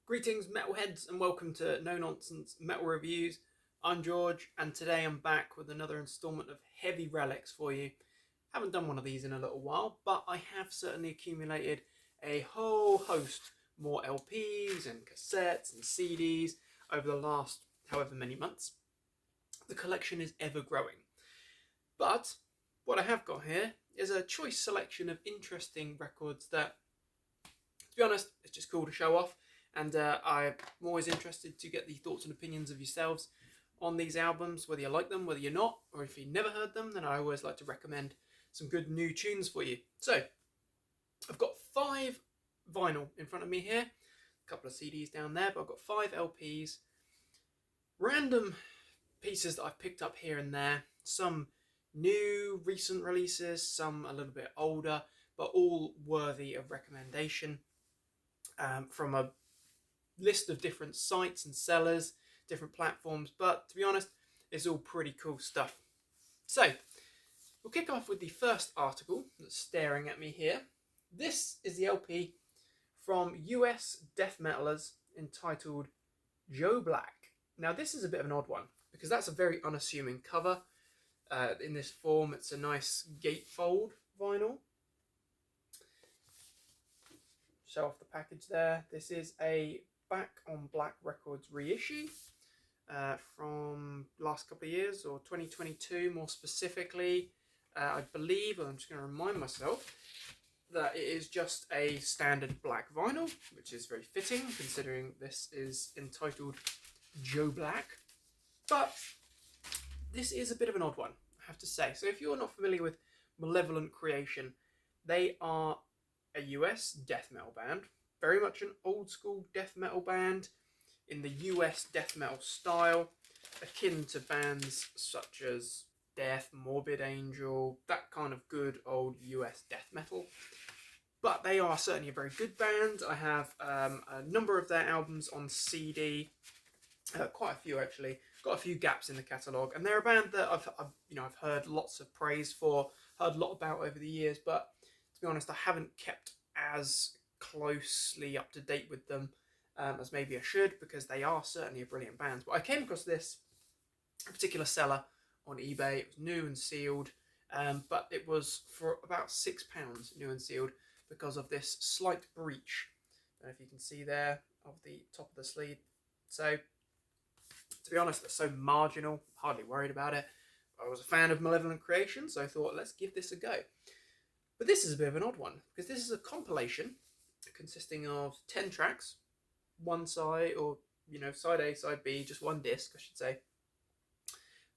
Greetings, metalheads, and welcome to No Nonsense Metal Reviews. I'm George, and today I'm back with another instalment of heavy relics for you. Haven't done one of these in a little while, but I have certainly accumulated a whole host more LPs and cassettes and CDs over the last however many months. The collection is ever growing. But what I have got here is a choice selection of interesting records that, to be honest, it's just cool to show off. And I'm always interested to get the thoughts and opinions of yourselves on these albums, whether you like them, whether you're not, or if you've never heard them, then I always like to recommend some good new tunes for you. So, I've got 5 vinyl in front of me here, a couple of CDs down there, but I've got 5 LPs, random pieces that I've picked up here and there, some new, recent releases, some a little bit older, but all worthy of recommendation from a list of different sites and sellers, different platforms, but to be honest, it's all pretty cool stuff. So, we'll kick off with the first article that's staring at me here. This is the LP from US death metalers entitled Joe Black. Now, this is a bit of an odd one because that's a very unassuming cover. In this form, it's a nice gatefold vinyl. Show off the package there. This is a Back on Black Records reissue from last couple of years, or 2022 more specifically. I believe, I'm just going to remind myself, that it is just a standard black vinyl, which is very fitting considering this is entitled Joe Black. But this is a bit of an odd one, I have to say. So if you're not familiar with Malevolent Creation, they are a US death metal band, very much an old school death metal band in the US death metal style, akin to bands such as Death, Morbid Angel, that kind of good old US death metal. But they are certainly a very good band. I have a number of their albums on CD, quite a few actually. Got a few gaps in the catalogue, and they're a band that I've heard lots of praise for, heard a lot about over the years, but to be honest, I haven't kept as closely up to date with them as maybe I should, because they are certainly a brilliant band. But I came across this particular seller on eBay. It was new and sealed, but it was for about £6 new and sealed because of this slight breach. I don't know if you can see there of the top of the sleeve. So, to be honest, that's so marginal, hardly worried about it. I was a fan of Malevolent Creation, so I thought, let's give this a go. But this is a bit of an odd one, because this is a compilation consisting of 10 tracks, one side, or, side A, side B, just one disc, I should say.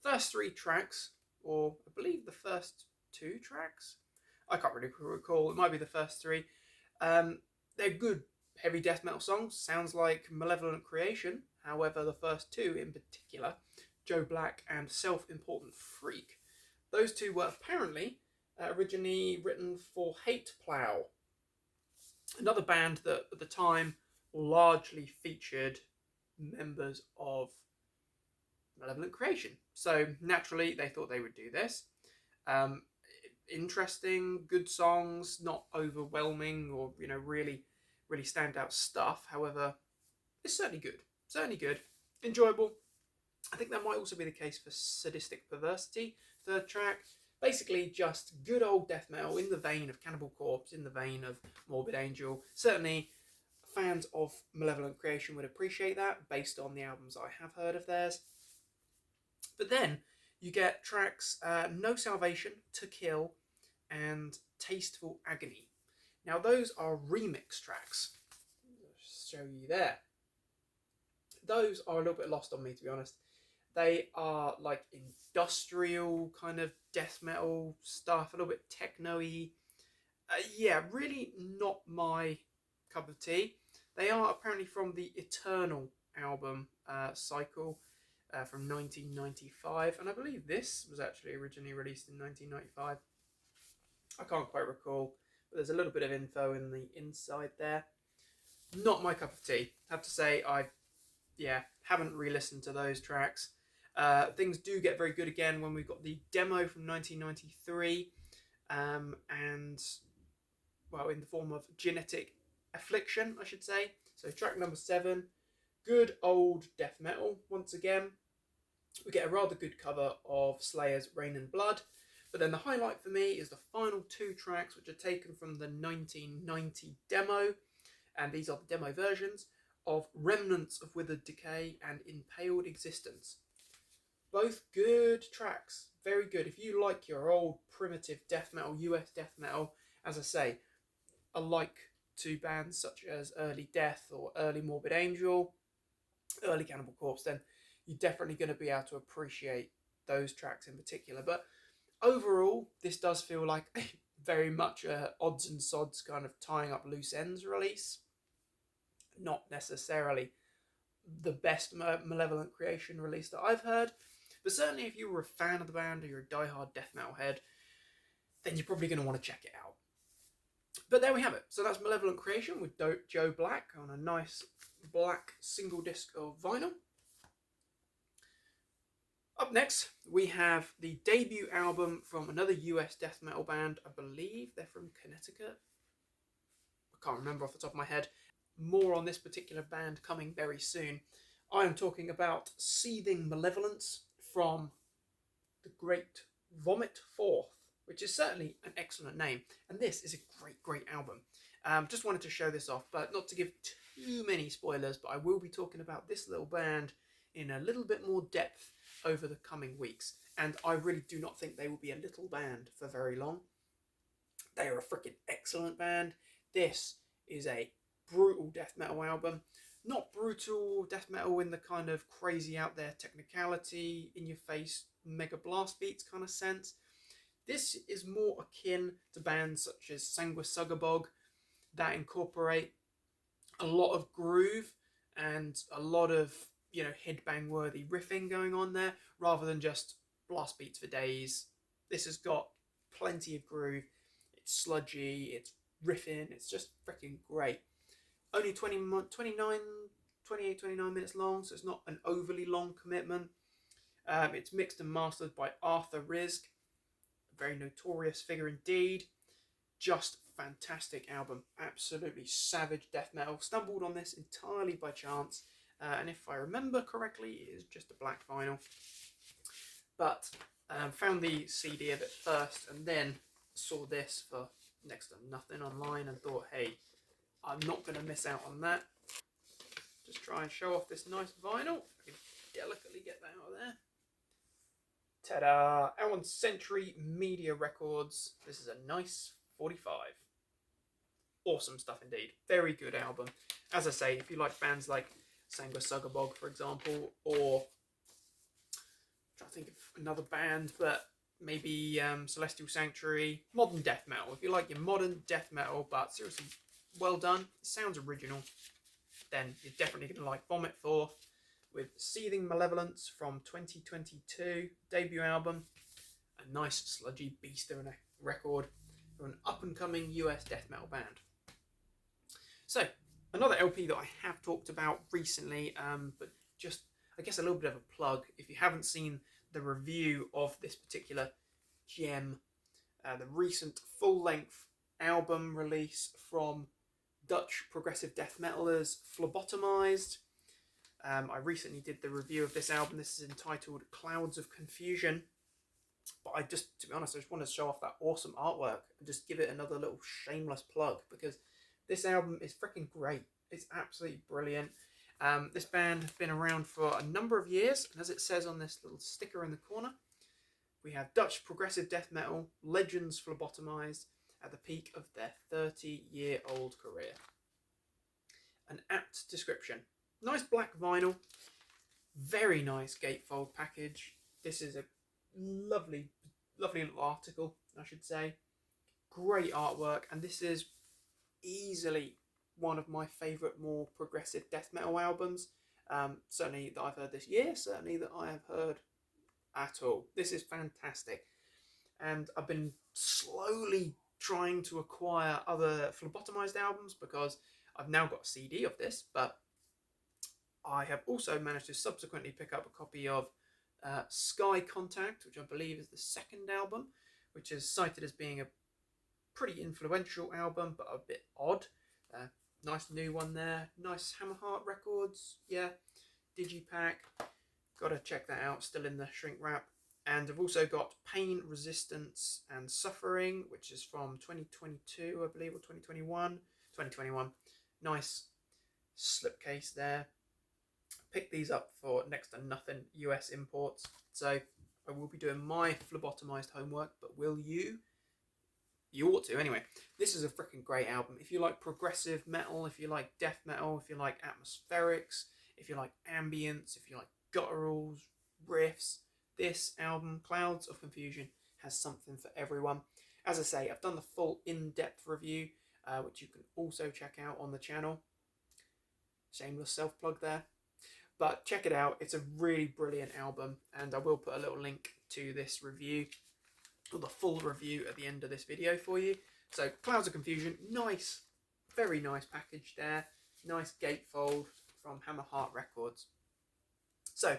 First 3 tracks, or I believe the first 2 tracks, I can't really recall, it might be the first 3. They're good heavy death metal songs, sounds like Malevolent Creation. However, the first 2 in particular, Joe Black and Self-Important Freak, those 2 were apparently originally written for Hate Plow, another band that at the time largely featured members of Malevolent Creation. So naturally, they thought they would do this. Interesting, good songs, not overwhelming or really standout stuff. However, it's certainly good, enjoyable. I think that might also be the case for Sadistic Perversity, third track. Basically, just good old death metal in the vein of Cannibal Corpse, in the vein of Morbid Angel. Certainly, fans of Malevolent Creation would appreciate that, based on the albums I have heard of theirs. But then, you get tracks No Salvation, To Kill, and Tasteful Agony. Now, those are remix tracks. I'll show you there. Those are a little bit lost on me, to be honest. They are like industrial kind of death metal stuff, a little bit techno-y. Yeah, really not my cup of tea. They are apparently from the Eternal album Cycle from 1995, and I believe this was actually originally released in 1995. I can't quite recall, but there's a little bit of info in the inside there. Not my cup of tea. I have to say, I haven't re-listened to those tracks. Things do get very good again when we've got the demo from 1993, and well, in the form of Genetic Affliction, I should say. So track number 7, good old death metal. Once again, we get a rather good cover of Slayer's Rain and Blood. But then the highlight for me is the final 2 tracks, which are taken from the 1990 demo. And these are the demo versions of Remnants of Withered Decay and Impaled Existence. Both good tracks, very good. If you like your old primitive death metal, US death metal, as I say, alike to bands such as Early Death or Early Morbid Angel, Early Cannibal Corpse, then you're definitely going to be able to appreciate those tracks in particular. But overall, this does feel like very much a odds and sods kind of tying up loose ends release. Not necessarily the best Malevolent Creation release that I've heard, but certainly if you were a fan of the band or you're a diehard death metal head, then you're probably going to want to check it out. But there we have it. So that's Malevolent Creation with Joe Black on a nice black single disc of vinyl. Up next, we have the debut album from another US death metal band. I believe they're from Connecticut. I can't remember off the top of my head. More on this particular band coming very soon. I am talking about Seething Malevolence from the great Vomit Forth, which is certainly an excellent name. And this is a great, great album. Just wanted to show this off, but not to give too many spoilers, but I will be talking about this little band in a little bit more depth over the coming weeks. And I really do not think they will be a little band for very long. They are a freaking excellent band. This is a brutal death metal album. Not brutal death metal in the kind of crazy out there technicality, in your face, mega blast beats kind of sense. This is more akin to bands such as Sanguisugabogg that incorporate a lot of groove and a lot of, you know, headbang worthy riffing going on there, rather than just blast beats for days. This has got plenty of groove. It's sludgy, it's riffing, it's just freaking great. Only 28, 29 minutes long, so it's not an overly long commitment. It's mixed and mastered by Arthur Rizk, a very notorious figure indeed. Just fantastic album, absolutely savage death metal. Stumbled on this entirely by chance, and if I remember correctly, it is just a black vinyl. But found the CD of it first, and then saw this for next to nothing online, and thought, hey, I'm not going to miss out on that. Just try and show off this nice vinyl. I can delicately get that out of there. Ta-da! Out on Century Media Records. This is a nice 45. Awesome stuff indeed. Very good album. As I say, if you like bands like Sanguisugabogg, for example, or I'm trying to think of another band, but maybe Celestial Sanctuary, modern death metal. If you like your modern death metal, but seriously well done, it sounds original, then you're definitely going to like Vomit Forth with Seething Malevolence from 2022 debut album. A nice sludgy beast of a record from an up-and-coming US death metal band. So, another LP that I have talked about recently, but just, I guess, a little bit of a plug. If you haven't seen the review of this particular gem, the recent full-length album release from Dutch progressive death metalers Phlebotomized. I recently did the review of this album. This is entitled Clouds of Confusion. But to be honest, I just want to show off that awesome artwork and just give it another little shameless plug, because this album is freaking great. It's absolutely brilliant. This band has been around for a number of years, and as it says on this little sticker in the corner, we have Dutch progressive death metal legends Phlebotomized at the peak of their 30-year-old career. An apt description. Nice black vinyl, very nice gatefold package. This is a lovely, lovely little article, I should say. Great artwork, and this is easily one of my favourite more progressive death metal albums. Certainly that I've heard this year, certainly that I have heard at all. This is fantastic. And I've been slowly trying to acquire other Phlebotomized albums, because I've now got a CD of this, but I have also managed to subsequently pick up a copy of Sky Contact, which I believe is the second album, which is cited as being a pretty influential album, but a bit odd. Nice new one there. Nice Hammerheart Records. Yeah, digipack. Gotta check that out. Still in the shrink wrap. And I've also got Pain, Resistance and Suffering, which is from 2022, I believe, or 2021. 2021. Nice slipcase there. Picked these up for next to nothing US imports. So I will be doing my phlebotomized homework, but will you? You ought to anyway. This is a freaking great album. If you like progressive metal, if you like death metal, if you like atmospherics, if you like ambience, if you like gutturals, riffs, this album, Clouds of Confusion, has something for everyone. As I say, I've done the full in-depth review, which you can also check out on the channel. Shameless self-plug there. But check it out. It's a really brilliant album, and I will put a little link to this review, or the full review, at the end of this video for you. So, Clouds of Confusion, nice, very nice package there. Nice gatefold from Hammerheart Records. So,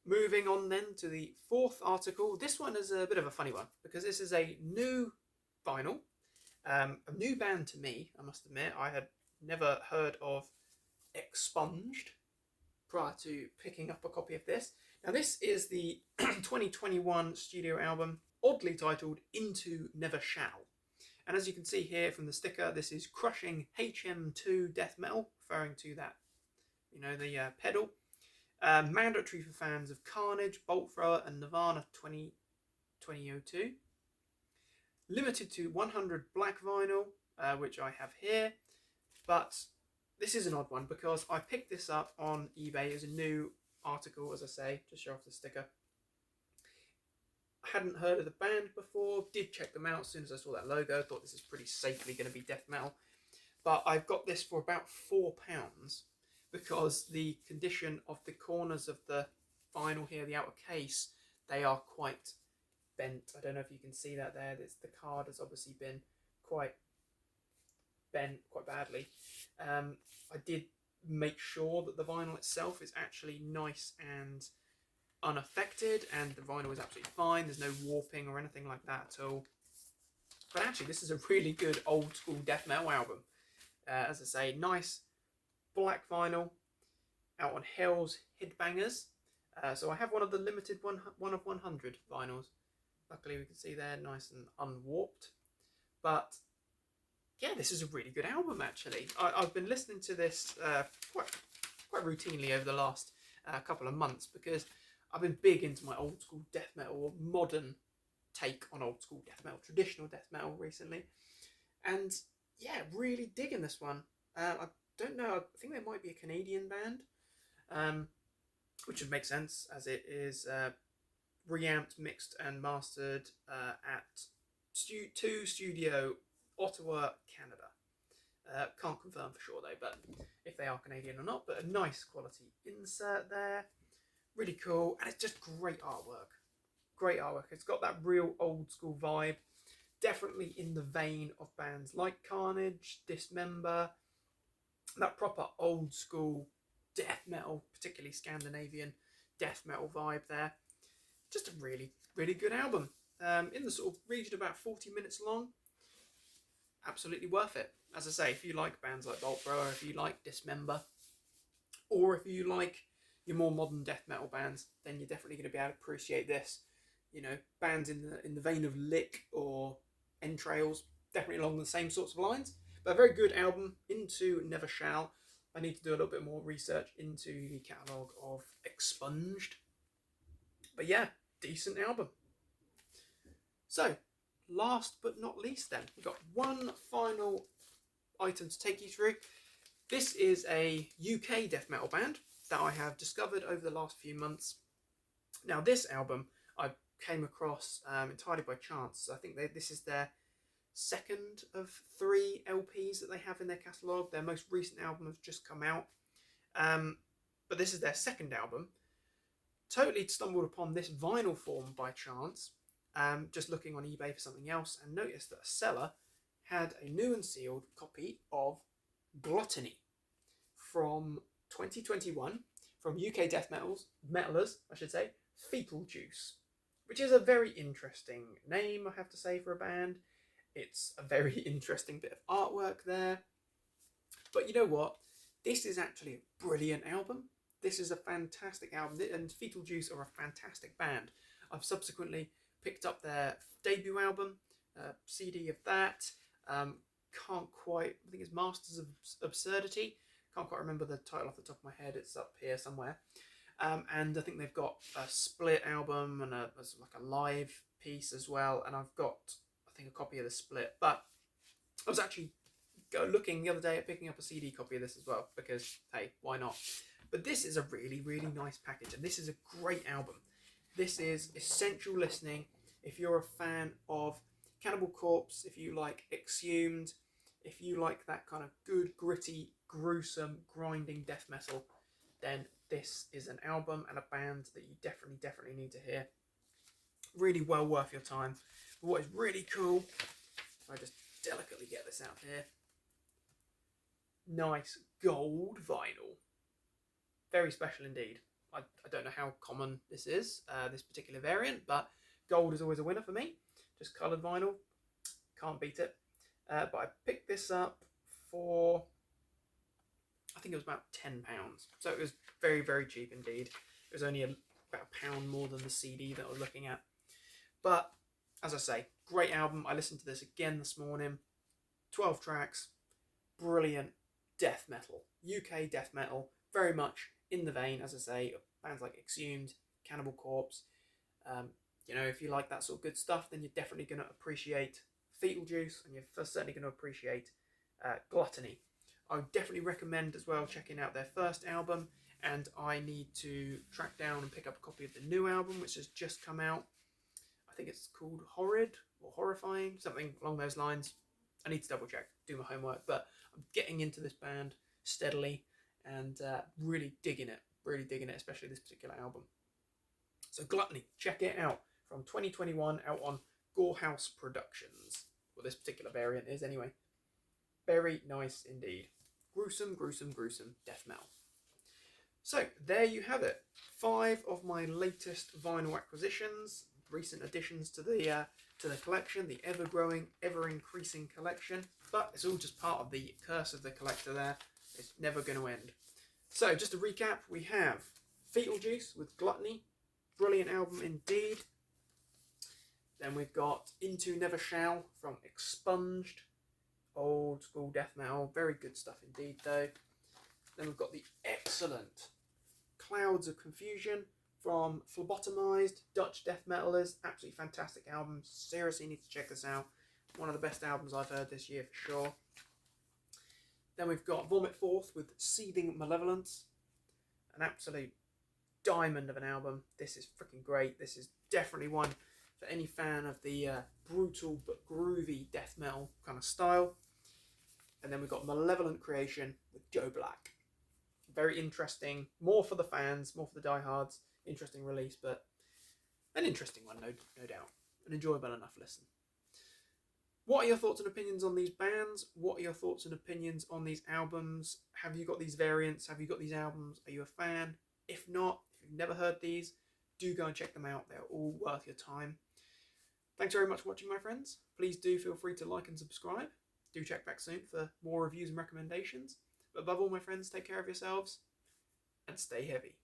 moving on then to the fourth article. This one is a bit of a funny one, because this is a new vinyl. A new band to me, I must admit. I had never heard of Expunged prior to picking up a copy of this. Now, this is the 2021 studio album, oddly titled Into Never Shall. And as you can see here from the sticker, this is crushing HM2 death metal, referring to that, you know, the pedal. Mandatory for fans of Carnage, Bolt Thrower, and Nirvana 2002. Limited to 100 black vinyl, which I have here. But this is an odd one because I picked this up on eBay as a new article, as I say, to show off the sticker. I hadn't heard of the band before, did check them out as soon as I saw that logo. Thought this is pretty safely going to be death metal. But I've got this for about £4 because the condition of the corners of the vinyl here, the outer case, they are quite bent. I don't know if you can see that there. The card has obviously been quite bent quite badly. I did make sure that the vinyl itself is actually nice and unaffected, and the vinyl is absolutely fine. There's no warping or anything like that at all. But actually, this is a really good old school death metal album. As I say, nice black vinyl out on Hell's Headbangers. So I have one of the limited one of 100 vinyls. Luckily, we can see there, nice and unwarped. But yeah, this is a really good album, actually. I've been listening to this quite routinely over the last couple of months because I've been big into my old school death metal, or modern take on old school death metal, traditional death metal recently. And yeah, really digging this one. I don't know, I think they might be a Canadian band, which would make sense as it is reamped, mixed and mastered at Studio Ottawa, Canada. Can't confirm for sure though, but if they are Canadian or not. But a nice quality insert there, really cool, and it's just great artwork. Great artwork. It's got that real old school vibe, definitely in the vein of bands like Carnage, Dismember, that proper old school death metal, particularly Scandinavian death metal vibe there. Just a really, really good album. In the sort of region about 40 minutes long. Absolutely worth it. As I say, if you like bands like Bolt Thrower, if you like Dismember, or if you like your more modern death metal bands, then you're definitely going to be able to appreciate this. You know, bands in the vein of Lick or Entrails, definitely along the same sorts of lines. But a very good album, Into Never Shall. I need to do a little bit more research into the catalogue of Expunged. But yeah, decent album. So, last but not least then, we've got one final item to take you through. This is a UK death metal band that I have discovered over the last few months. Now, this album I came across entirely by chance. I think this is their second of 3 LPs that they have in their catalogue. Their most recent album has just come out. But this is their second album. Totally stumbled upon this vinyl form by chance, just looking on eBay for something else, and noticed that a seller had a new and sealed copy of Gluttony from 2021 from UK death metalers, I should say, Fetal Juice, which is a very interesting name, I have to say, for a band. It's a very interesting bit of artwork there. But you know what? This is actually a brilliant album. This is a fantastic album, and Fetal Juice are a fantastic band. I've subsequently picked up their debut album, CD of that. Can't quite, I think it's Masters of Absurdity. Can't quite remember the title off the top of my head. It's up here somewhere. And I think they've got a split album and like a live piece as well. And I've got, I think, a copy of the split. But I was actually looking the other day at picking up a CD copy of this as well, because hey, why not? But this is a really, really nice package, and this is a great album. This is essential listening if you're a fan of Cannibal Corpse, if you like Exhumed, if you like that kind of good, gritty, gruesome, grinding death metal, then this is an album and a band that you definitely need to hear. Really well worth your time. But what is really cool, if I just delicately get this out here, nice gold vinyl. Very special indeed. I don't know how common this is, this particular variant, but gold is always a winner for me. Just coloured vinyl, can't beat it. But I picked this up for, I think it was about £10. So it was very, very cheap indeed. It was only about £1 more than the CD that I was looking at. But as I say, great album. I listened to this again this morning. 12 tracks, brilliant death metal, UK death metal, very much in the vein, as I say, of bands like Exhumed, Cannibal Corpse. You know, if you like that sort of good stuff, then you're definitely going to appreciate Fetal Juice, and you're certainly going to appreciate Gluttony. I would definitely recommend as well checking out their first album, and I need to track down and pick up a copy of the new album, which has just come out. I think it's called Horrid or Horrifying, something along those lines. I need to double check, do my homework, but I'm getting into this band steadily and really digging it, especially this particular album. So Gluttony, check it out, from 2021, out on Gorehouse Productions. Well, this particular variant is anyway. Very nice indeed. Gruesome, gruesome, gruesome death metal. So there you have it. 5 of my latest vinyl acquisitions, recent additions to the collection, the ever-growing, ever-increasing collection. But it's all just part of the curse of the collector there. It's never going to end. So just to recap, we have Fetal Juice with Gluttony. Brilliant album indeed. Then we've got Into Never Shall from Expunged. Old school death metal. Very good stuff indeed though. Then we've got the excellent Clouds of Confusion from Phlebotomized, Dutch death metalers. Absolutely fantastic album. Seriously need to check this out. One of the best albums I've heard this year for sure. Then we've got Vomit Forth with Seething Malevolence. An absolute diamond of an album. This is freaking great. This is definitely one for any fan of the brutal but groovy death metal kind of style. And then we've got Malevolent Creation with Joe Black. Very interesting. More for the fans, more for the diehards. Interesting release, but an interesting one, no doubt. An enjoyable enough listen. What are your thoughts and opinions on these bands? What are your thoughts and opinions on these albums? Have you got these variants? Have you got these albums? Are you a fan? If not, if you've never heard these, do go and check them out. They're all worth your time. Thanks very much for watching, my friends. Please do feel free to like and subscribe. Do check back soon for more reviews and recommendations. But above all, my friends, take care of yourselves and stay heavy.